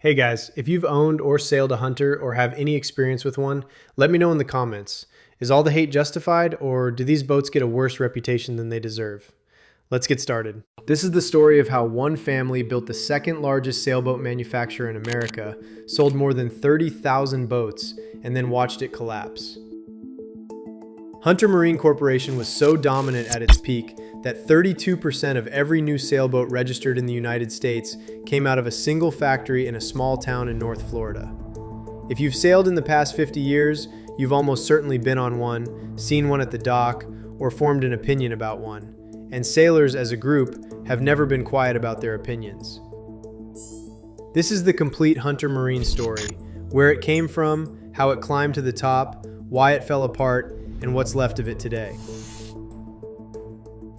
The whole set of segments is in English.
Hey guys, if you've owned or sailed a Hunter or have any experience with one, let me know in the comments. Is all the hate justified, or do these boats get a worse reputation than they deserve? Let's get started. This is the story of how one family built the second largest sailboat manufacturer in America, sold more than 30,000 boats, and then watched it collapse. Hunter Marine Corporation was so dominant at its peak that 32% of every new sailboat registered in the United States came out of a single factory in a small town in North Florida. If you've sailed in the past 50 years, you've almost certainly been on one, seen one at the dock, or formed an opinion about one. And sailors as a group have never been quiet about their opinions. This is the complete Hunter Marine story, where it came from, how it climbed to the top, why it fell apart, and what's left of it today.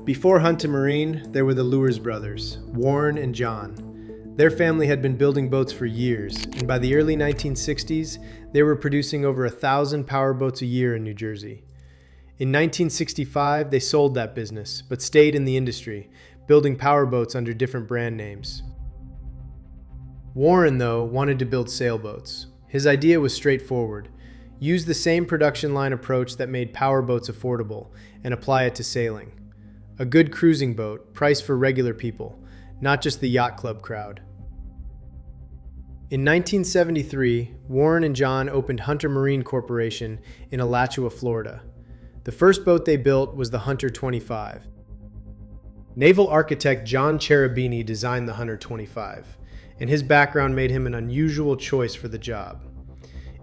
Before Hunter Marine, there were the Luhrs brothers, Warren and John. Their family had been building boats for years, and by the early 1960s, they were producing over 1,000 powerboats a year in New Jersey. In 1965, they sold that business, but stayed in the industry, building powerboats under different brand names. Warren, though, wanted to build sailboats. His idea was straightforward. Use the same production line approach that made powerboats affordable and apply it to sailing. A good cruising boat, priced for regular people, not just the yacht club crowd. In 1973, Warren and John opened Hunter Marine Corporation in Alachua, Florida. The first boat they built was the Hunter 25. Naval architect John Cherubini designed the Hunter 25, and his background made him an unusual choice for the job.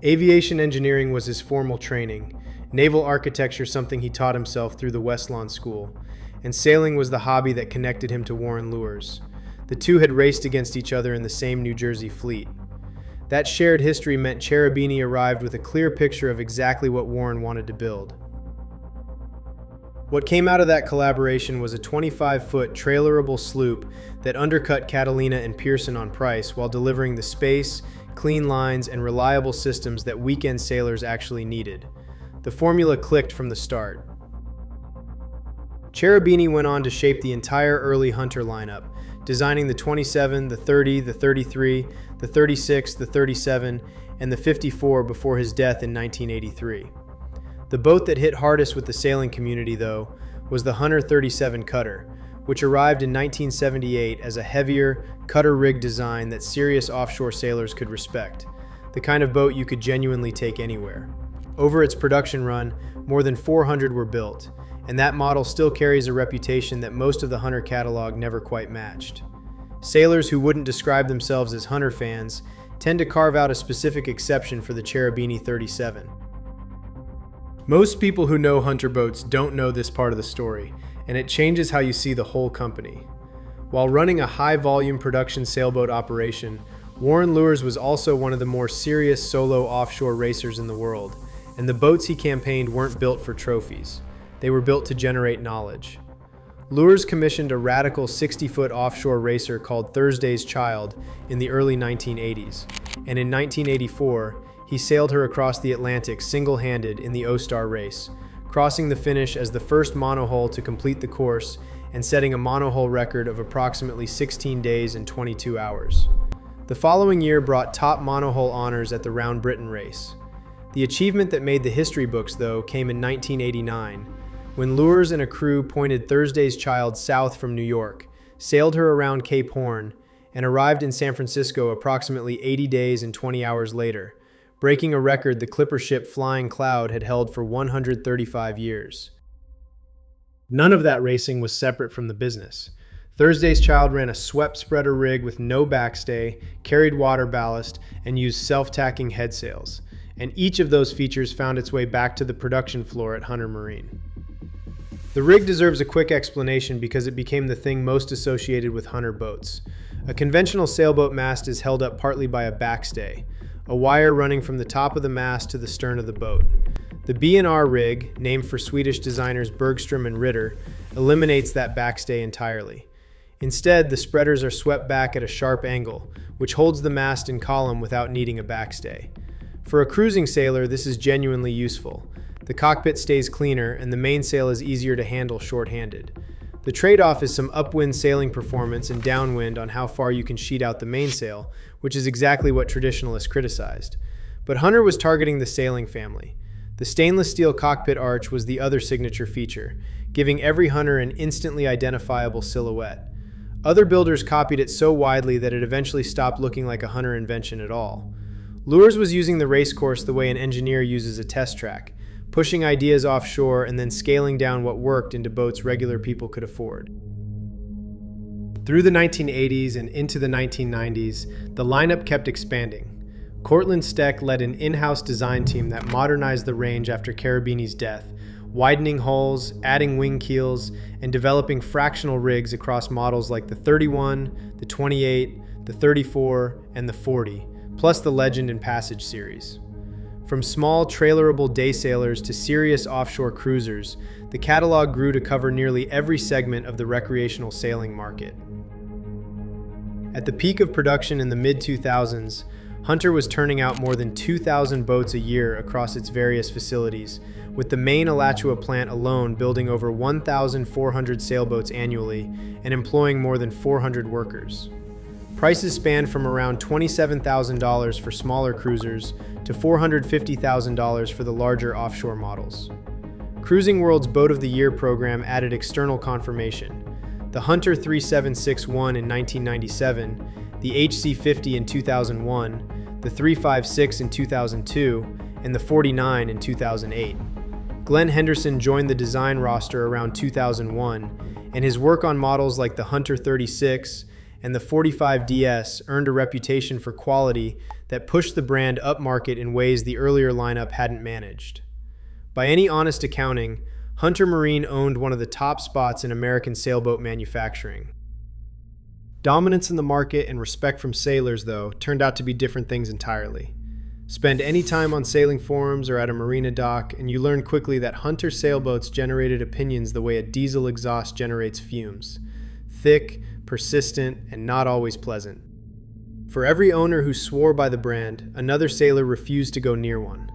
Aviation engineering was his formal training, naval architecture something he taught himself through the West Lawn School, and sailing was the hobby that connected him to Warren Luhrs. The two had raced against each other in the same New Jersey fleet. That shared history meant Cherubini arrived with a clear picture of exactly what Warren wanted to build. What came out of that collaboration was a 25-foot trailerable sloop that undercut Catalina and Pearson on price while delivering the space, clean lines, and reliable systems that weekend sailors actually needed. The formula clicked from the start. Cherubini went on to shape the entire early Hunter lineup, designing the 27, the 30, the 33, the 36, the 37, and the 54 before his death in 1983. The boat that hit hardest with the sailing community, though, was the Hunter 37 cutter, which arrived in 1978 as a heavier, cutter-rigged design that serious offshore sailors could respect, the kind of boat you could genuinely take anywhere. Over its production run, more than 400 were built, and that model still carries a reputation that most of the Hunter catalog never quite matched. Sailors who wouldn't describe themselves as Hunter fans tend to carve out a specific exception for the Cherubini 37. Most people who know Hunter boats don't know this part of the story, and it changes how you see the whole company. While running a high-volume production sailboat operation, Warren Luhrs was also one of the more serious solo offshore racers in the world, and the boats he campaigned weren't built for trophies. They were built to generate knowledge. Luhrs commissioned a radical 60-foot offshore racer called Thursday's Child in the early 1980s, and in 1984, he sailed her across the Atlantic single-handed in the O-Star race, crossing the finish as the first monohull to complete the course and setting a monohull record of approximately 16 days and 22 hours. The following year brought top monohull honors at the Round Britain race. The achievement that made the history books, though, came in 1989, when Luhrs and a crew pointed Thursday's Child south from New York, sailed her around Cape Horn, and arrived in San Francisco approximately 80 days and 20 hours later, breaking a record the clipper ship Flying Cloud had held for 135 years. None of that racing was separate from the business. Thursday's Child ran a swept spreader rig with no backstay, carried water ballast, and used self-tacking head sails, and each of those features found its way back to the production floor at Hunter Marine. The rig deserves a quick explanation because it became the thing most associated with Hunter boats. A conventional sailboat mast is held up partly by a backstay, a wire running from the top of the mast to the stern of the boat. The B&R rig, named for Swedish designers Bergström and Ritter, eliminates that backstay entirely. Instead, the spreaders are swept back at a sharp angle, which holds the mast in column without needing a backstay. For a cruising sailor, this is genuinely useful. The cockpit stays cleaner and the mainsail is easier to handle short-handed. The trade-off is some upwind sailing performance and downwind on how far you can sheet out the mainsail, which is exactly what traditionalists criticized. But Hunter was targeting the sailing family. The stainless steel cockpit arch was the other signature feature, giving every Hunter an instantly identifiable silhouette. Other builders copied it so widely that it eventually stopped looking like a Hunter invention at all. Luhrs was using the racecourse the way an engineer uses a test track, pushing ideas offshore and then scaling down what worked into boats regular people could afford. Through the 1980s and into the 1990s, the lineup kept expanding. Cortland Steck led an in-house design team that modernized the range after Cherubini's death, widening hulls, adding wing keels, and developing fractional rigs across models like the 31, the 28, the 34, and the 40, plus the Legend and Passage series. From small, trailerable day sailors to serious offshore cruisers, the catalog grew to cover nearly every segment of the recreational sailing market. At the peak of production in the mid-2000s, Hunter was turning out more than 2,000 boats a year across its various facilities, with the main Alachua plant alone building over 1,400 sailboats annually and employing more than 400 workers. Prices spanned from around $27,000 for smaller cruisers to $450,000 for the larger offshore models. Cruising World's Boat of the Year program added external confirmation. The Hunter 3761 in 1997, the HC50 in 2001, the 356 in 2002, and the 49 in 2008. Glenn Henderson joined the design roster around 2001, and his work on models like the Hunter 36 and the 45DS earned a reputation for quality that pushed the brand upmarket in ways the earlier lineup hadn't managed. By any honest accounting, Hunter Marine owned one of the top spots in American sailboat manufacturing. Dominance in the market and respect from sailors, though, turned out to be different things entirely. Spend any time on sailing forums or at a marina dock, and you learn quickly that Hunter sailboats generated opinions the way a diesel exhaust generates fumes. Thick, persistent, and not always pleasant. For every owner who swore by the brand, another sailor refused to go near one.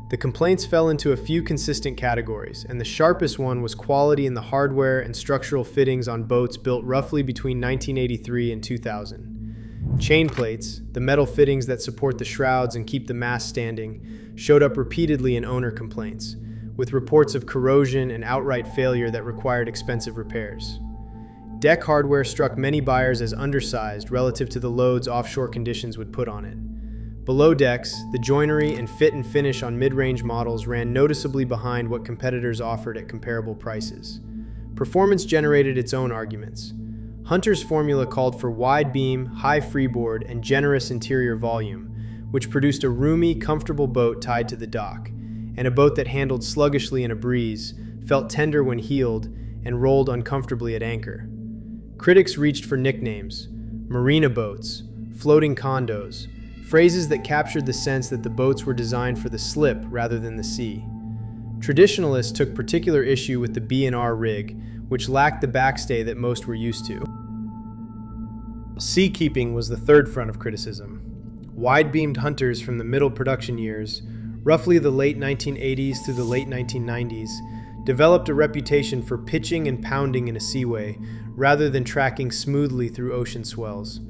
The complaints fell into a few consistent categories, and the sharpest one was quality in the hardware and structural fittings on boats built roughly between 1983 and 2000. Chain plates, the metal fittings that support the shrouds and keep the mast standing, showed up repeatedly in owner complaints, with reports of corrosion and outright failure that required expensive repairs. Deck hardware struck many buyers as undersized relative to the loads offshore conditions would put on it. Below decks, the joinery and fit and finish on mid-range models ran noticeably behind what competitors offered at comparable prices. Performance generated its own arguments. Hunter's formula called for wide beam, high freeboard, and generous interior volume, which produced a roomy, comfortable boat tied to the dock, and a boat that handled sluggishly in a breeze, felt tender when heeled, and rolled uncomfortably at anchor. Critics reached for nicknames: marina boats, floating condos, phrases that captured the sense that the boats were designed for the slip rather than the sea. Traditionalists took particular issue with the B&R rig, which lacked the backstay that most were used to. Seakeeping was the third front of criticism. Wide-beamed Hunters from the middle production years, roughly the late 1980s through the late 1990s, developed a reputation for pitching and pounding in a seaway rather than tracking smoothly through ocean swells.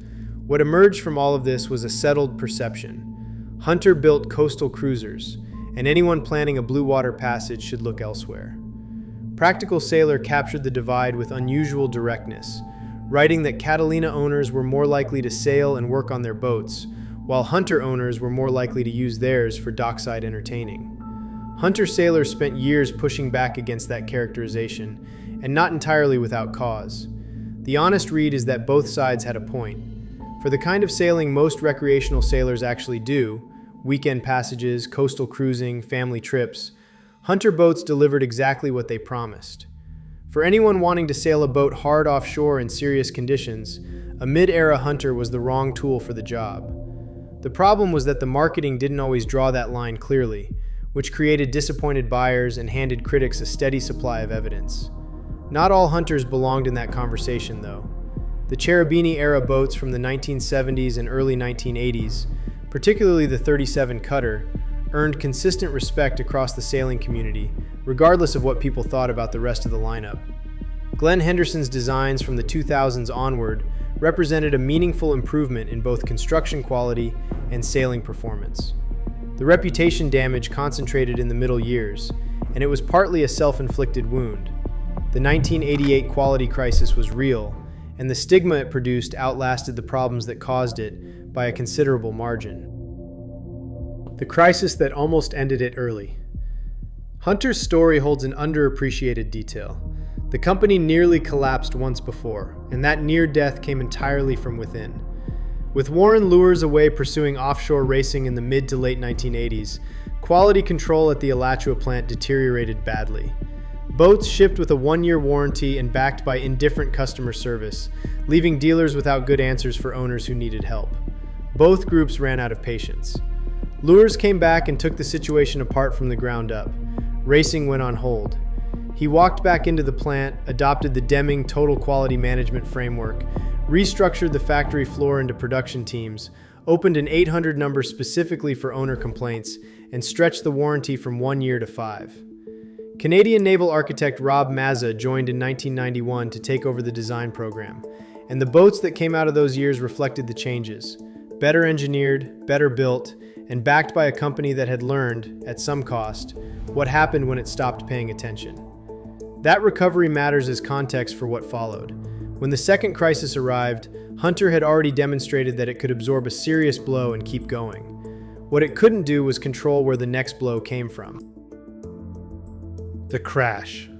What emerged from all of this was a settled perception. Hunter built coastal cruisers, and anyone planning a blue water passage should look elsewhere. Practical Sailor captured the divide with unusual directness, writing that Catalina owners were more likely to sail and work on their boats, while Hunter owners were more likely to use theirs for dockside entertaining. Hunter Sailor spent years pushing back against that characterization, and not entirely without cause. The honest read is that both sides had a point. For the kind of sailing most recreational sailors actually do, weekend passages, coastal cruising, family trips, Hunter boats delivered exactly what they promised. For anyone wanting to sail a boat hard offshore in serious conditions, a mid-era Hunter was the wrong tool for the job. The problem was that the marketing didn't always draw that line clearly, which created disappointed buyers and handed critics a steady supply of evidence. Not all Hunters belonged in that conversation, though. The Cherubini-era boats from the 1970s and early 1980s, particularly the 37 Cutter, earned consistent respect across the sailing community, regardless of what people thought about the rest of the lineup. Glenn Henderson's designs from the 2000s onward represented a meaningful improvement in both construction quality and sailing performance. The reputation damage concentrated in the middle years, and it was partly a self-inflicted wound. The 1988 quality crisis was real, and the stigma it produced outlasted the problems that caused it by a considerable margin. The crisis that almost ended it early. Hunter's story holds an underappreciated detail. The company nearly collapsed once before, and that near death came entirely from within. With Warren Luhrs away pursuing offshore racing in the mid to late 1980s, quality control at the Alachua plant deteriorated badly. Boats shipped with a 1-year warranty and backed by indifferent customer service, leaving dealers without good answers for owners who needed help. Both groups ran out of patience. Luhrs came back and took the situation apart from the ground up. Racing went on hold. He walked back into the plant, adopted the Deming Total Quality Management Framework, restructured the factory floor into production teams, opened an 800 number specifically for owner complaints, and stretched the warranty from 1 year to 5. Canadian naval architect Rob Mazza joined in 1991 to take over the design program, and the boats that came out of those years reflected the changes. Better engineered, better built, and backed by a company that had learned, at some cost, what happened when it stopped paying attention. That recovery matters as context for what followed. When the second crisis arrived, Hunter had already demonstrated that it could absorb a serious blow and keep going. What it couldn't do was control where the next blow came from. The crash.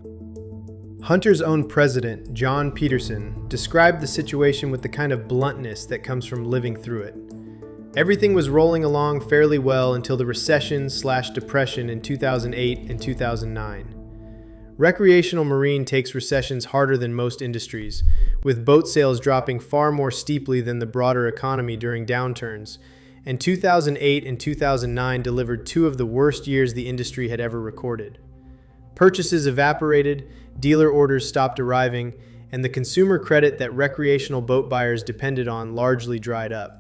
Hunter's own president, John Peterson, described the situation with the kind of bluntness that comes from living through it. Everything was rolling along fairly well until the recession/depression in 2008 and 2009. Recreational marine takes recessions harder than most industries, with boat sales dropping far more steeply than the broader economy during downturns, and 2008 and 2009 delivered two of the worst years the industry had ever recorded. Purchases evaporated, dealer orders stopped arriving, and the consumer credit that recreational boat buyers depended on largely dried up.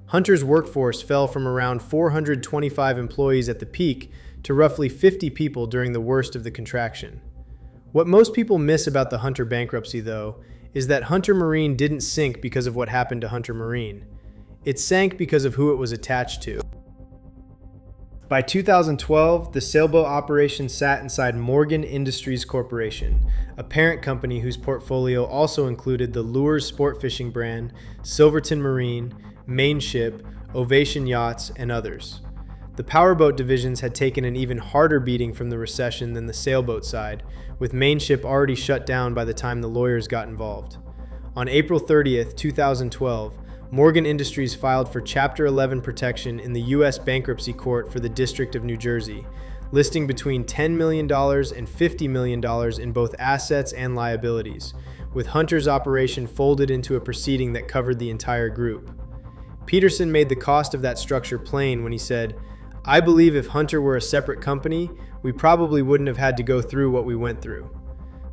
Hunter's workforce fell from around 425 employees at the peak to roughly 50 people during the worst of the contraction. What most people miss about the Hunter bankruptcy, though, is that Hunter Marine didn't sink because of what happened to Hunter Marine. It sank because of who it was attached to. By 2012, the sailboat operation sat inside Morgan Industries Corporation, a parent company whose portfolio also included the Luhrs sport fishing brand, Silverton Marine, Mainship, Ovation Yachts, and others. The powerboat divisions had taken an even harder beating from the recession than the sailboat side, with Mainship already shut down by the time the lawyers got involved. On April 30th, 2012, Morgan Industries filed for Chapter 11 protection in the U.S. Bankruptcy Court for the District of New Jersey, listing between $10 million and $50 million in both assets and liabilities, with Hunter's operation folded into a proceeding that covered the entire group. Peterson made the cost of that structure plain when he said, "I believe if Hunter were a separate company, we probably wouldn't have had to go through what we went through."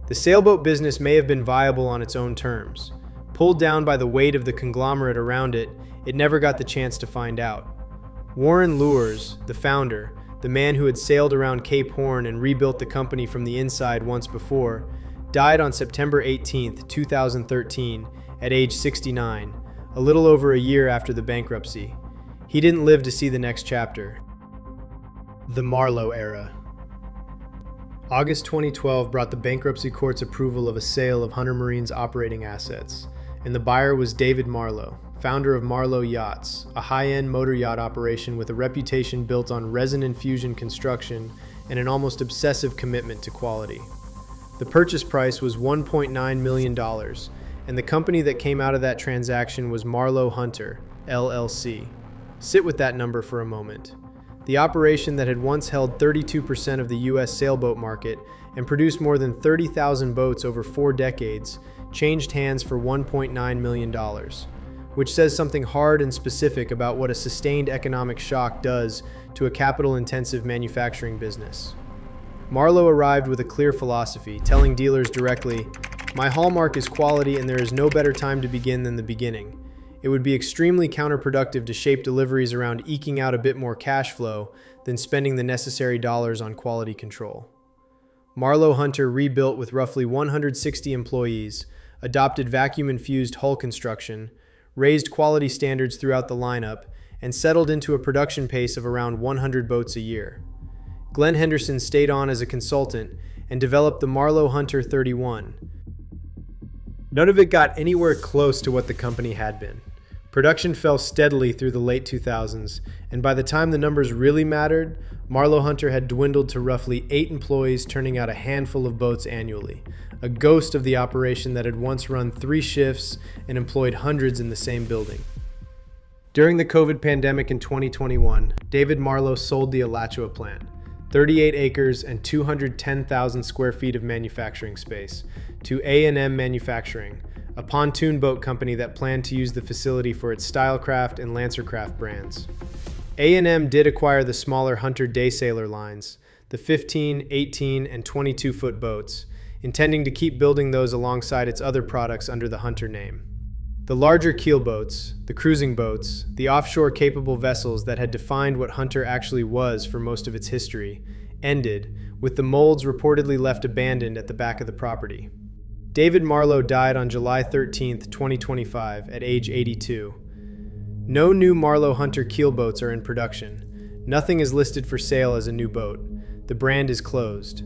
The sailboat business may have been viable on its own terms. Pulled down by the weight of the conglomerate around it, it never got the chance to find out. Warren Luhrs, the founder, the man who had sailed around Cape Horn and rebuilt the company from the inside once before, died on September 18, 2013, at age 69, a little over a year after the bankruptcy. He didn't live to see the next chapter. The Marlow era. August 2012 brought the bankruptcy court's approval of a sale of Hunter Marine's operating assets, and the buyer was David Marlow, founder of Marlow Yachts, a high-end motor yacht operation with a reputation built on resin infusion construction and an almost obsessive commitment to quality. The purchase price was $1.9 million, and the company that came out of that transaction was Marlow Hunter, LLC. Sit with that number for a moment. The operation that had once held 32% of the U.S. sailboat market and produced more than 30,000 boats over 4 decades changed hands for $1.9 million, which says something hard and specific about what a sustained economic shock does to a capital-intensive manufacturing business. Marlow arrived with a clear philosophy, telling dealers directly, "My hallmark is quality, and there is no better time to begin than the beginning. It would be extremely counterproductive to shape deliveries around eking out a bit more cash flow than spending the necessary dollars on quality control." Marlow Hunter rebuilt with roughly 160 employees, adopted vacuum-infused hull construction, raised quality standards throughout the lineup, and settled into a production pace of around 100 boats a year. Glenn Henderson stayed on as a consultant and developed the Marlow Hunter 31. None of it got anywhere close to what the company had been. Production fell steadily through the late 2000s, and by the time the numbers really mattered, Marlow Hunter had dwindled to roughly 8 employees turning out a handful of boats annually, a ghost of the operation that had once run 3 shifts and employed hundreds in the same building. During the COVID pandemic in 2021, David Marlow sold the Alachua plant, 38 acres and 210,000 square feet of manufacturing space, to A&M Manufacturing, a pontoon boat company that planned to use the facility for its Stylecraft and Lancercraft brands. A&M did acquire the smaller Hunter day sailor lines, the 15, 18, and 22-foot boats, intending to keep building those alongside its other products under the Hunter name. The larger keelboats, the cruising boats, the offshore capable vessels that had defined what Hunter actually was for most of its history, ended, with the molds reportedly left abandoned at the back of the property. David Marlow died on July 13, 2025, at age 82. No new Marlow Hunter keelboats are in production. Nothing is listed for sale as a new boat. The brand is closed.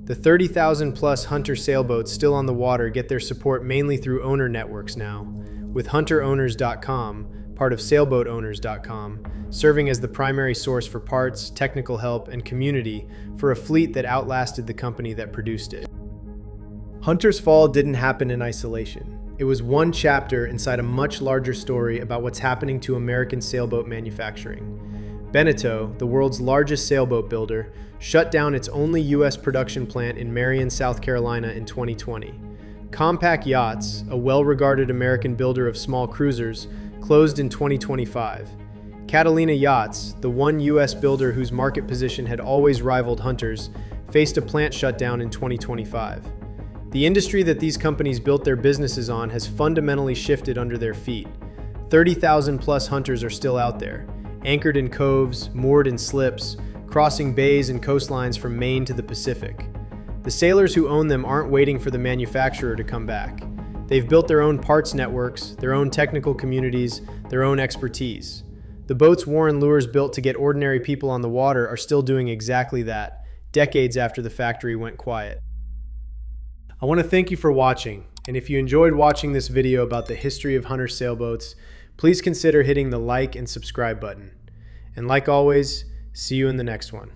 The 30,000-plus Hunter sailboats still on the water get their support mainly through owner networks now, with HunterOwners.com, part of SailboatOwners.com, serving as the primary source for parts, technical help, and community for a fleet that outlasted the company that produced it. Hunter's fall didn't happen in isolation. It was one chapter inside a much larger story about what's happening to American sailboat manufacturing. Beneteau, the world's largest sailboat builder, shut down its only U.S. production plant in Marion, South Carolina in 2020. Compact Yachts, a well-regarded American builder of small cruisers, closed in 2025. Catalina Yachts, the one U.S. builder whose market position had always rivaled Hunter's, faced a plant shutdown in 2025. The industry that these companies built their businesses on has fundamentally shifted under their feet. 30,000-plus Hunters are still out there, anchored in coves, moored in slips, crossing bays and coastlines from Maine to the Pacific. The sailors who own them aren't waiting for the manufacturer to come back. They've built their own parts networks, their own technical communities, their own expertise. The boats Warren Luhrs built to get ordinary people on the water are still doing exactly that, decades after the factory went quiet. I want to thank you for watching, and if you enjoyed watching this video about the history of Hunter sailboats, please consider hitting the like and subscribe button. And like always, see you in the next one.